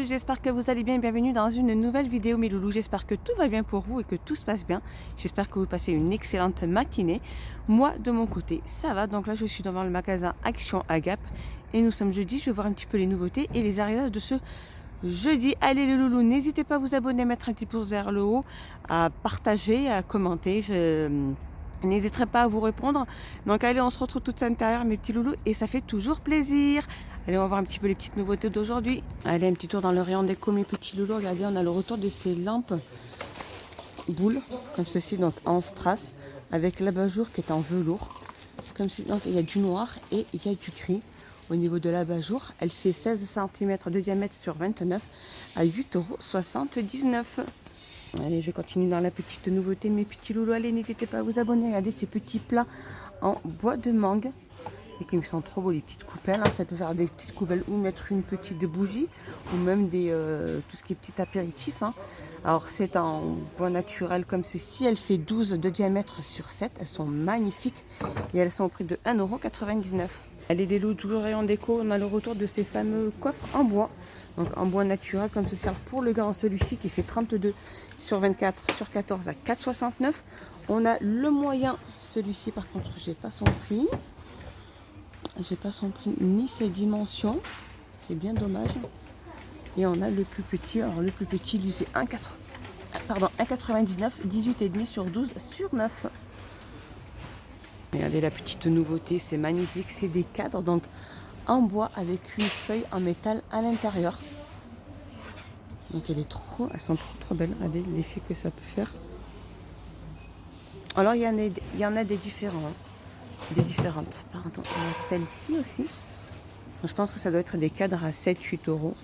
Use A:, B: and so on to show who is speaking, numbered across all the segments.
A: loulous, j'espère que vous allez bien. Bienvenue dans une nouvelle vidéo mes loulous. J'espère que tout va bien pour vous et que tout se passe bien. J'espère que vous passez une excellente matinée. Moi de mon côté ça va. Donc là je suis devant le magasin Action à Gap et nous sommes jeudi. Je vais voir un petit peu les nouveautés et les arrivages de ce jeudi. Allez les loulous, n'hésitez pas à vous abonner, à mettre un petit pouce vers le haut, à partager, à commenter. Je n'hésiterai pas à vous répondre. Donc allez, on se retrouve tout à l'intérieur mes petits loulous et ça fait toujours plaisir. Allez, on va voir un petit peu les petites nouveautés d'aujourd'hui. Allez, un petit tour dans le rayon déco mes petits loulous. Regardez, on a le retour de ces lampes boules comme ceci, donc en strass avec l'abat-jour qui est en velours. Comme ceci, donc il y a du noir et il y a du gris. Au niveau de l'abat-jour, elle fait 16 cm de diamètre sur 29 à 8,79 €. Allez, je continue dans la petite nouveauté, mes petits loulous. Allez, n'hésitez pas à vous abonner. Regardez ces petits plats en bois de mangue. Et comme ils sont trop beaux, les petites coupelles. Hein. Ça peut faire des petites coupelles ou mettre une petite bougie. Ou même tout ce qui est petit apéritif. Hein. Alors, c'est en bois naturel comme ceci. Elle fait 12 de diamètre sur 7. Elles sont magnifiques. Et elles sont au prix de 1,99 €. Allez, les loulous, toujours rayon déco. On a le retour de ces fameux coffres en bois. Donc en bois naturel comme ceci. Pour le grand, celui-ci qui fait 32 sur 24 sur 14 à 4,69 €. On a le moyen, celui-ci par contre j'ai pas son prix. J'ai pas son prix ni ses dimensions. C'est bien dommage. Et on a le plus petit. Alors le plus petit lui fait 1,99 €, 18,5 sur 12 sur 9. Regardez la petite nouveauté, c'est magnifique, c'est des cadres donc en bois avec une feuille en métal à l'intérieur. Donc elles sont trop belles. Regardez l'effet que ça peut faire. Alors il y en a des différents, des différentes. Pardon, il y a celle-ci aussi. Je pense que ça doit être des cadres à 7-8 €.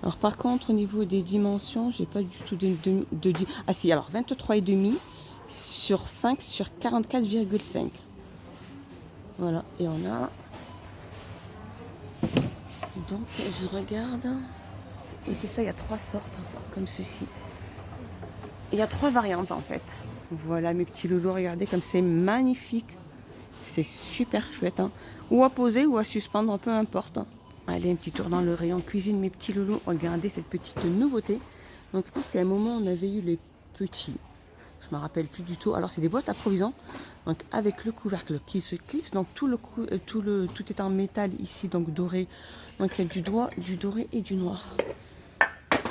A: Alors par contre au niveau des dimensions, j'ai pas du tout ah si, alors 23,5 sur 5 sur 44,5. Voilà, et on a donc je regarde et c'est ça, il y a 3 sortes comme ceci. Il y a 3 variantes en fait. Voilà mes petits loulous, regardez comme c'est magnifique. C'est super chouette. Hein. Ou à poser ou à suspendre, peu importe. Allez, un petit tour dans le rayon cuisine mes petits loulous. Regardez cette petite nouveauté. Donc je pense qu'à un moment on avait eu les petits. Je me rappelle plus du tout. Alors c'est des boîtes à provisions. Donc avec le couvercle qui se clipse. Donc tout est en métal ici, donc doré. Donc il y a du doré et du noir.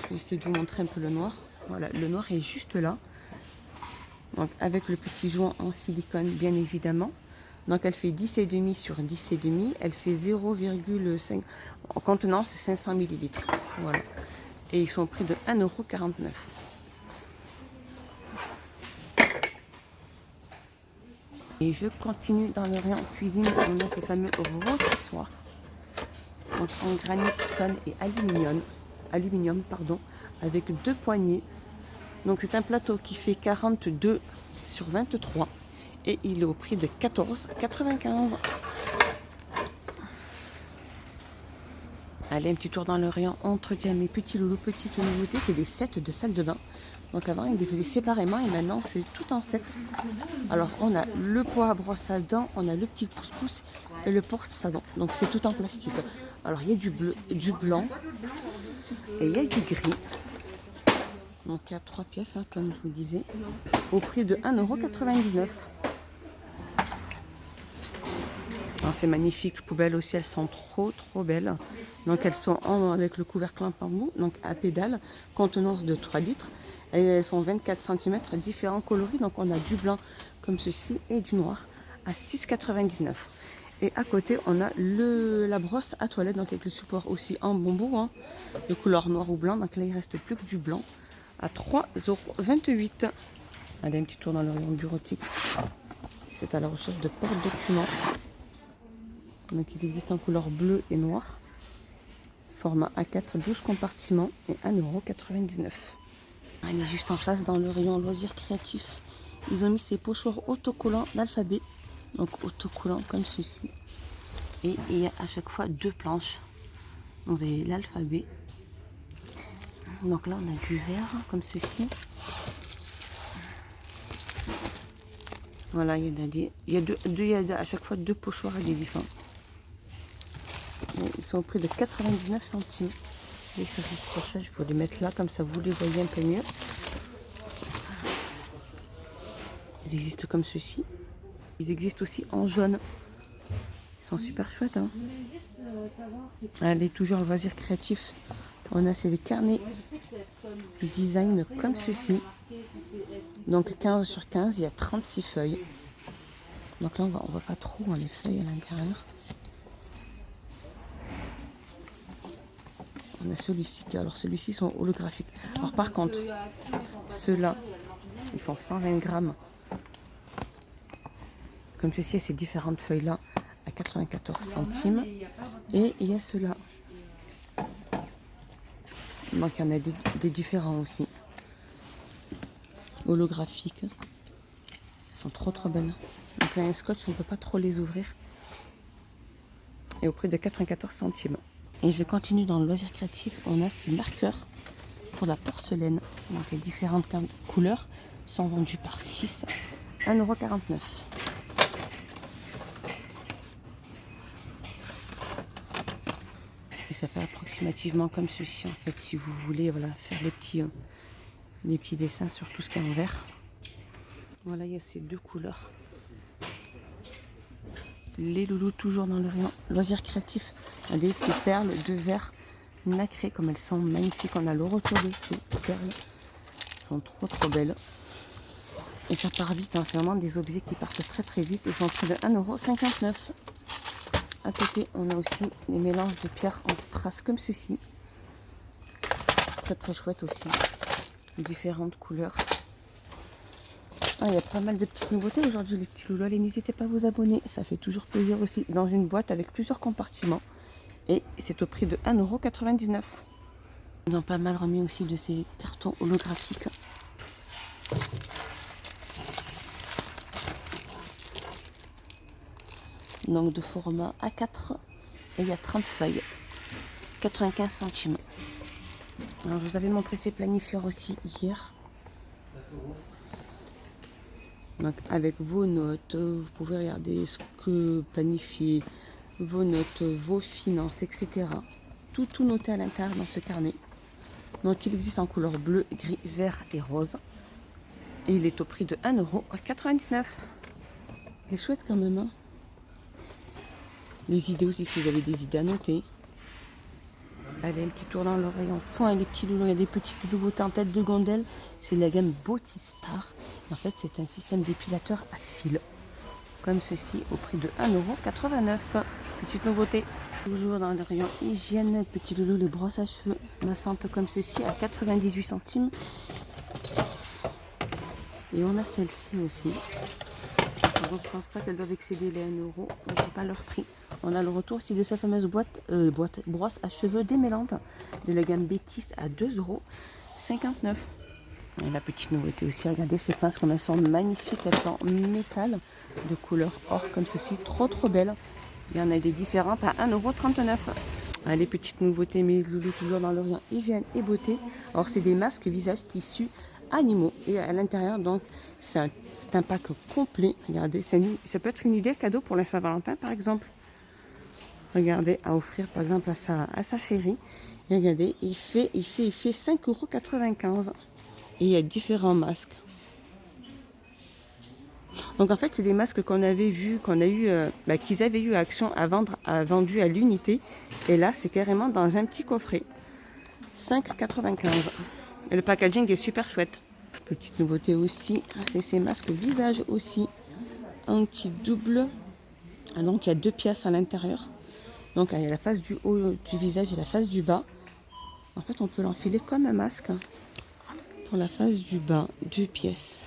A: Je vais essayer de vous montrer un peu le noir. Voilà, le noir est juste là. Donc avec le petit joint en silicone bien évidemment. Donc elle fait 10,5 sur 10,5. Elle fait 0,5 en contenance 500 ml. Voilà. Et ils sont au prix de 1,49 €. Et je continue dans le rayon cuisine. On a ce fameux rôtissoir. Donc en granit, stone et aluminium, avec 2 poignées. Donc c'est un plateau qui fait 42 sur 23 et il est au prix de 14,95 €. Allez, un petit tour dans le rayon entretien mes petits loulous, petites nouveautés, c'est des sets de salle de bain. Donc avant ils les faisaient séparément et maintenant c'est tout en set. Alors on a le pot à brosse à dents, on a le petit pouce-pouce et le porte-savon. Donc c'est tout en plastique. Alors il y a du blanc et il y a du gris. Donc il y a 3 pièces, hein, comme je vous disais, au prix de 1,99 €. C'est magnifique, poubelles aussi, elles sont trop belles. Donc elles sont avec le couvercle en bambou, donc à pédale, contenance de 3 litres. Et elles font 24 cm, différents coloris. Donc on a du blanc comme ceci et du noir à 6,99 €. Et à côté on a la brosse à toilette, donc avec le support aussi en bambou, hein, de couleur noir ou blanc. Donc là il reste plus que du blanc à 3,28 €. Allez, un petit tour dans le rayon bureautique. C'est à la recherche de porte-documents. Donc il existe en couleur bleue et noire. Format A4, 12 compartiments et 1,99 €. Elle est juste en face dans le rayon loisirs créatifs. Ils ont mis ces pochoirs autocollants d'alphabet. Donc autocollants comme ceci. Et il y a à chaque fois 2 planches. Donc vous avez l'alphabet. Donc là on a du vert comme ceci. Voilà, il y a à chaque fois 2 pochoirs adhésifs. sont au prix de 99 centimes. Les cerises crochet, je peux les mettre là, comme ça vous les voyez un peu mieux. Ils existent comme ceci. Ils existent aussi en jaune. Ils sont super chouettes. Hein. Allez, toujours le loisir créatif. On a c'est des carnets de design comme ceci. Donc 15 sur 15, il y a 36 feuilles. Donc là, on voit pas trop les feuilles à l'intérieur. On a celui-ci. Alors celui-ci sont holographiques. Alors par contre, ceux-là, ils font 120 grammes. Comme ceci, ces différentes feuilles-là à 94 centimes. Et il y a ceux-là. Donc il y en a des différents aussi. Holographiques. Elles sont trop belles. Donc là, un scotch, on ne peut pas trop les ouvrir. Et au prix de 94 centimes. Et je continue dans le loisir créatif. On a ces marqueurs pour la porcelaine. Donc les différentes couleurs sont vendues par 6, 1,49 €. Et ça fait approximativement comme ceci en fait, si vous voulez faire les petits dessins sur tout ce qui est en vert. Voilà, il y a ces deux couleurs. Les loulous toujours dans le rayon loisirs créatifs. Regardez ces perles de verre nacrées comme elles sont magnifiques. On a le retour de ces perles. Elles sont trop belles. Et ça part vite, hein. C'est vraiment des objets qui partent très vite. Ils sont près de 1,59 €. À côté, on a aussi des mélanges de pierres en strass comme ceci. Très chouette aussi. Différentes couleurs. Ah, il y a pas mal de petites nouveautés aujourd'hui, les petits loulous. Allez, n'hésitez pas à vous abonner. Ça fait toujours plaisir aussi. Dans une boîte avec plusieurs compartiments. Et c'est au prix de 1,99 €. Ils ont pas mal remis aussi de ces cartons holographiques. Donc de format A4. Et il y a 30 feuilles. 95 centimes. Alors, je vous avais montré ces planifieurs aussi hier. Donc avec vos notes, vous pouvez regarder ce que planifier, vos notes, vos finances, etc. Tout noté à l'intérieur dans ce carnet. Donc il existe en couleur bleu, gris, vert et rose. Et il est au prix de 1,99 €. Il est chouette quand même. Hein, les idées aussi, si vous avez des idées à noter. Allez, un petit tour dans le rayon soins, les petits loulous. Il y a des petites nouveautés en tête de gondole. C'est la gamme Botistar. En fait, c'est un système d'épilateur à fil. Comme ceci, au prix de 1,89 €. Petite nouveauté. Toujours dans le rayon hygiène, petit loulou, les brosses à cheveux massantes comme ceci à 98 centimes. Et on a celle-ci aussi. Alors, je ne pense pas qu'elles doivent excéder les 1 €. Je ne sais pas leur prix. On a le retour aussi de sa fameuse brosse à cheveux démêlante de la gamme Bétiste à 2,59 €. Et la petite nouveauté aussi, regardez ces pinces comme elles sont magnifiques, elles sont en métal de couleur or comme ceci, trop belles. Il y en a des différentes à 1,39 €. Les petites nouveautés, mes loulous, toujours dans l'Orient hygiène et beauté. Alors c'est des masques visage tissus animaux et à l'intérieur donc c'est un pack complet. Regardez, ça peut être une idée cadeau pour la Saint-Valentin par exemple. Regardez, à offrir par exemple à sa chérie. Et regardez, il fait 5,95 €. Et il y a différents masques. Donc en fait, c'est des masques qu'on avait vus, qu'ils avaient eu à Action vendu à l'unité. Et là, c'est carrément dans un petit coffret. 5,95 €. Et le packaging est super chouette. Petite nouveauté aussi, c'est ces masques visage aussi. Anti-double. Donc il y a 2 pièces à l'intérieur. Donc il y a la face du haut du visage et la face du bas. En fait, on peut l'enfiler comme un masque. Pour la face du bas, 2 pièces.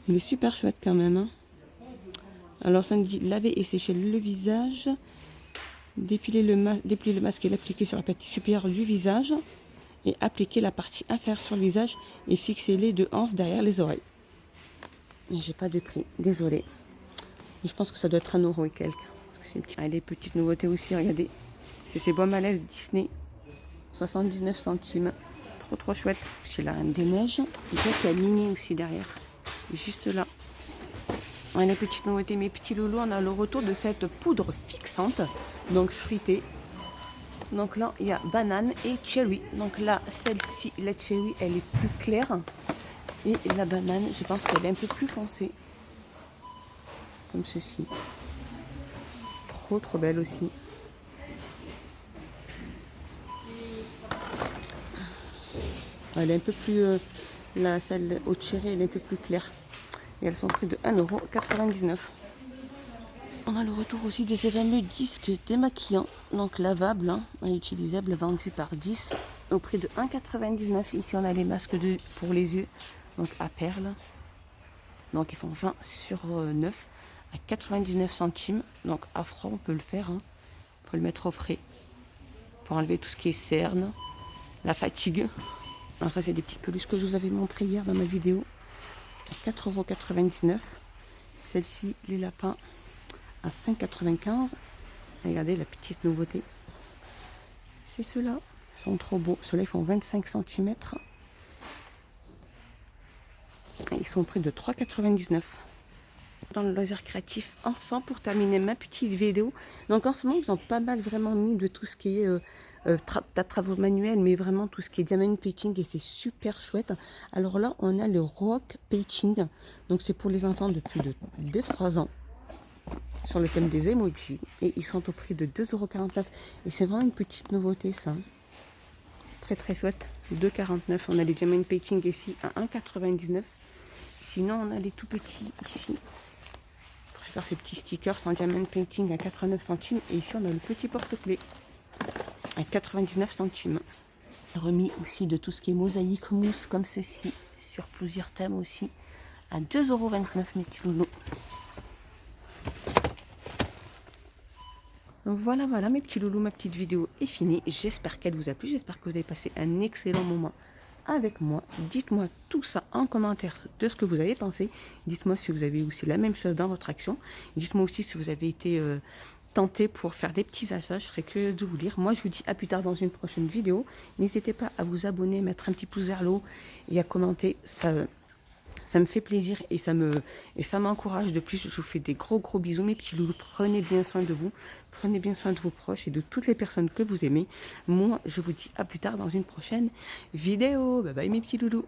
A: Il est super chouette quand même. Hein. Alors ça nous dit laver et sécher le visage. Déplier le masque et l'appliquer sur la partie supérieure du visage. Et appliquer la partie inférieure sur le visage. Et fixer les 2 anses derrière les oreilles. Et j'ai pas de prix, désolé. Mais je pense que ça doit être 1 € et quelques. Des petites nouveautés aussi, regardez. C'est ces baumes à lèvres Disney. 79 centimes. Trop chouette. C'est la Reine des Neiges. Et puis il y a Minnie aussi derrière. Juste là. Les petites nouveautés, mes petits loulous, on a le retour de cette poudre fixante, donc fruitée. Donc là, il y a banane et cherry. Donc là, celle-ci, la cherry, elle est plus claire. Et la banane, je pense qu'elle est un peu plus foncée. Comme ceci. Trop, trop belle aussi. Elle est un peu plus... celle au cherry, elle est un peu plus claire. Et elles sont prix de 1,99 €. On a le retour aussi de ces fameux disques démaquillants, donc lavables, hein, et utilisables, vendus par 10 au prix de 1,99 €. Ici on a les masques pour les yeux, donc à perles. Donc ils font 20 sur 9 à 99 centimes. Donc à froid on peut le faire, hein. On peut le mettre au frais pour enlever tout ce qui est cerne, la fatigue. Alors ça c'est des petites peluches que je vous avais montré hier dans ma vidéo. À 4,99 €. Celle-ci, les lapins, à 5,95 €. Regardez la petite nouveauté. C'est ceux-là. Ils sont trop beaux. Ceux-là, ils font 25 cm. Et ils sont au prix de 3,99 €. Dans le loisir créatif, enfin, pour terminer ma petite vidéo. Donc en ce moment, ils ont pas mal vraiment mis de tout ce qui est travaux manuels, mais vraiment tout ce qui est diamond painting, et c'est super chouette. Alors là, on a le rock painting. Donc c'est pour les enfants de plus de 3 ans. Sur le thème des emojis, et ils sont au prix de 2,49 €. Et c'est vraiment une petite nouveauté, ça. Très très chouette. 2,49 €. On a les diamond painting ici à 1,99 €. Sinon on a les tout petits ici pour faire ces petits stickers en diamond painting à 89 centimes. Et ici on a le petit porte-clés à 99 centimes. Remis aussi de tout ce qui est mosaïque mousse comme ceci sur plusieurs thèmes aussi à 2,29 € mes petits loulous. Voilà, voilà mes petits loulous, ma petite vidéo est finie. J'espère qu'elle vous a plu, j'espère que vous avez passé un excellent moment avec moi. Dites-moi tout ça en commentaire de ce que vous avez pensé. Dites-moi si vous avez aussi la même chose dans votre action. Dites-moi aussi si vous avez été tenté pour faire des petits achats. Je serais curieuse de vous lire. Moi je vous dis à plus tard dans une prochaine vidéo. N'hésitez pas à vous abonner, mettre un petit pouce vers le haut et à commenter. Ça me fait plaisir et ça m'encourage. De plus, je vous fais des gros bisous mes petits loulous. Prenez bien soin de vous, prenez bien soin de vos proches et de toutes les personnes que vous aimez. Moi, je vous dis à plus tard dans une prochaine vidéo. Bye bye mes petits loulous.